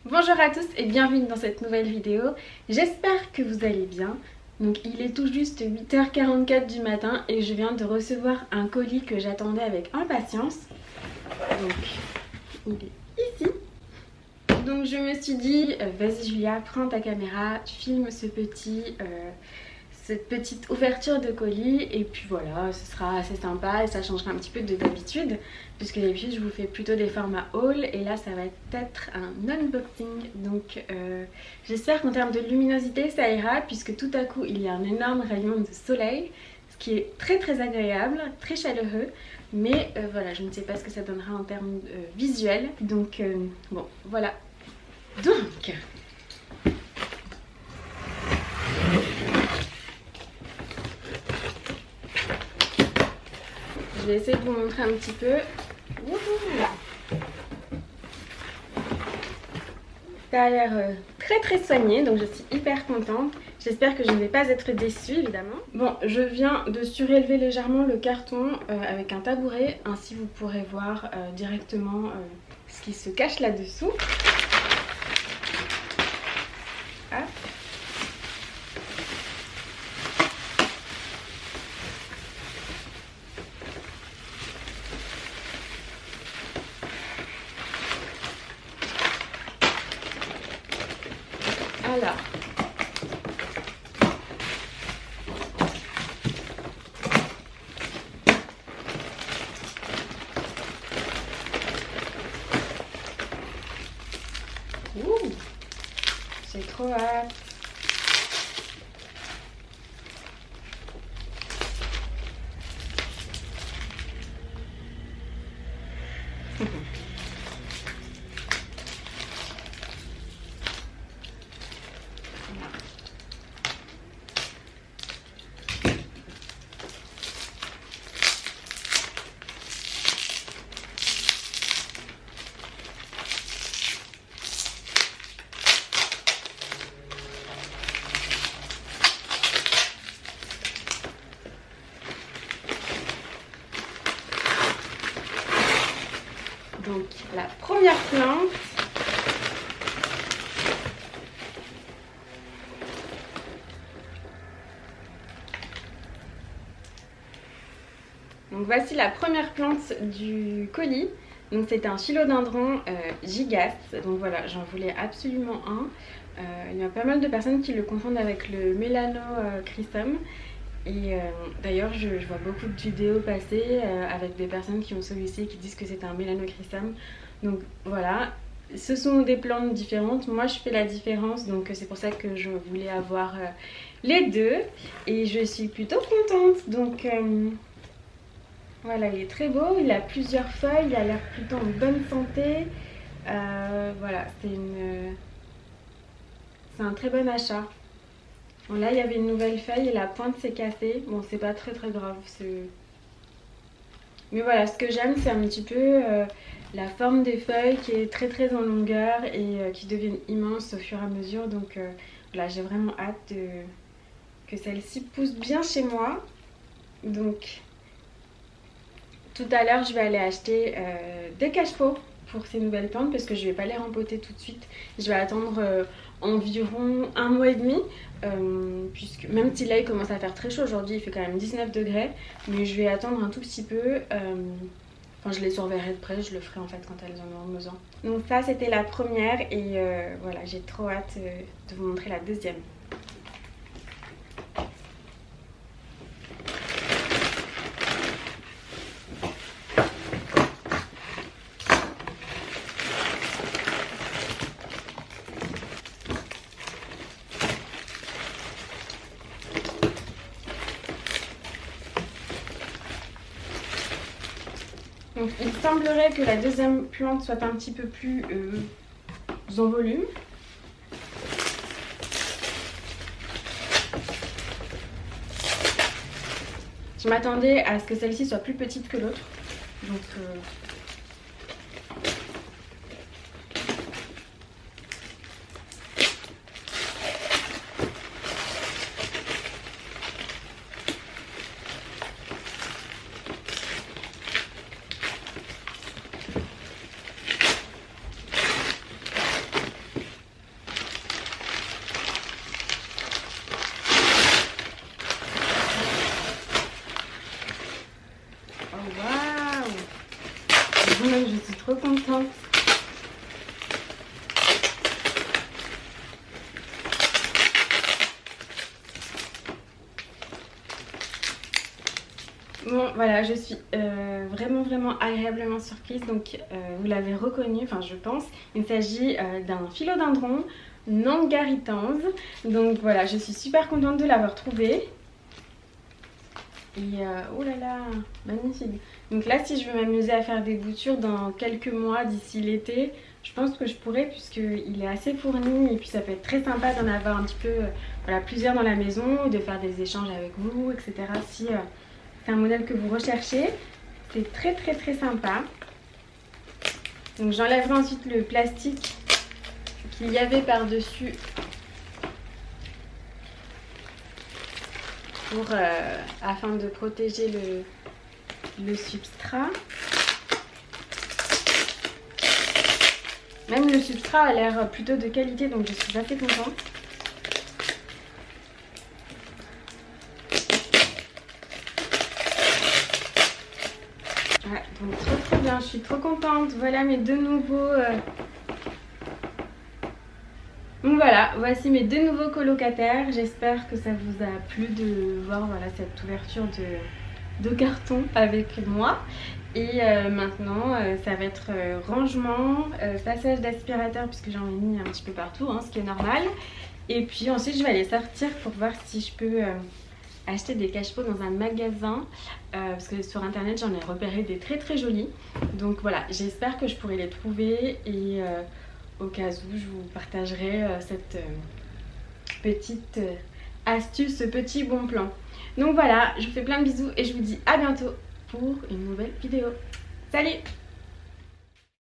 Bonjour à tous et bienvenue dans cette nouvelle vidéo. J'espère que vous allez bien. Donc il est tout juste 8h44 du matin et je viens de recevoir un colis que j'attendais avec impatience. Donc il est ici. Donc je me suis dit, vas-y Julia, prends ta caméra, filme cette petite ouverture de colis et puis voilà, ce sera assez sympa et ça changera un petit peu de d'habitude puisque d'habitude je vous fais plutôt des formats haul et là ça va être un unboxing. Donc j'espère qu'en termes de luminosité ça ira puisque tout à coup il y a un énorme rayon de soleil, ce qui est très très agréable, très chaleureux, mais voilà, je ne sais pas ce que ça donnera en termes visuels. Donc bon voilà. Donc je vais essayer de vous montrer un petit peu. Ça a l'air très très soigné, donc je suis hyper contente. J'espère que je ne vais pas être déçue évidemment. Bon, je viens de surélever légèrement le carton avec un tabouret. Ainsi vous pourrez voir directement ce qui se cache là-dessous. Hop. Alors, j'ai trop hâte. Donc la première plante, donc voici la première plante du colis. Donc c'est un philodendron gigas, donc voilà, j'en voulais absolument un. Il y a pas mal de personnes qui le confondent avec le Melanochrysum. Et d'ailleurs je vois beaucoup de vidéos passer avec des personnes qui ont celui-ci qui disent que c'est un Melanochrysum. Donc voilà, ce sont des plantes différentes. Moi je fais la différence, donc c'est pour ça que je voulais avoir les deux. Et je suis plutôt contente. Donc voilà, il est très beau, il a plusieurs feuilles, il a l'air plutôt en bonne santé. Voilà, c'est un très bon achat. Bon, là il y avait une nouvelle feuille et la pointe s'est cassée. Bon, c'est pas très très grave. Mais voilà, ce que j'aime c'est un petit peu la forme des feuilles qui est très très en longueur et qui deviennent immenses au fur et à mesure. Donc voilà, j'ai vraiment hâte que celle-ci pousse bien chez moi. Donc tout à l'heure je vais aller acheter des cache-pots pour ces nouvelles plantes parce que je vais pas les rempoter tout de suite. Je vais attendre environ 1 mois et demi puisque même si là il commence à faire très chaud aujourd'hui, il fait quand même 19 degrés, mais je vais attendre un tout petit peu. Enfin je les surveillerai de près, je le ferai en fait quand elles en auront besoin. Donc ça c'était la première et voilà, j'ai trop hâte de vous montrer la deuxième. Donc il semblerait que la deuxième plante soit un petit peu plus en volume. Je m'attendais à ce que celle-ci soit plus petite que l'autre. Donc Bon voilà, je suis vraiment agréablement surprise. Donc vous l'avez reconnu, enfin je pense. Il s'agit d'un philodendron Nangaritans. Donc voilà, je suis super contente de l'avoir trouvé. Et oh là là, magnifique. Donc là, si je veux m'amuser à faire des boutures dans quelques mois d'ici l'été, je pense que je pourrais, puisqu'il est assez fourni. Et puis ça peut être très sympa d'en avoir un petit peu voilà, plusieurs dans la maison, de faire des échanges avec vous, etc. Si c'est un modèle que vous recherchez, c'est très sympa. Donc j'enlèverai ensuite le plastique qu'il y avait par-dessus afin de protéger le substrat. Même le substrat a l'air plutôt de qualité, donc je suis assez contente. Ouais, donc trop bien, je suis trop contente. Voilà mes deux nouveaux... Donc voilà, voici mes deux nouveaux colocataires. J'espère que ça vous a plu de voir voilà, cette ouverture de carton avec moi. Et maintenant, ça va être rangement, passage d'aspirateur puisque j'en ai mis un petit peu partout, hein, ce qui est normal. Et puis ensuite, je vais aller sortir pour voir si je peux acheter des cache-pots dans un magasin. Parce que sur internet, j'en ai repéré des très jolis. Donc voilà, j'espère que je pourrai les trouver et... au cas où je vous partagerai cette petite astuce, ce petit bon plan. Donc voilà, je vous fais plein de bisous et je vous dis à bientôt pour une nouvelle vidéo. Salut!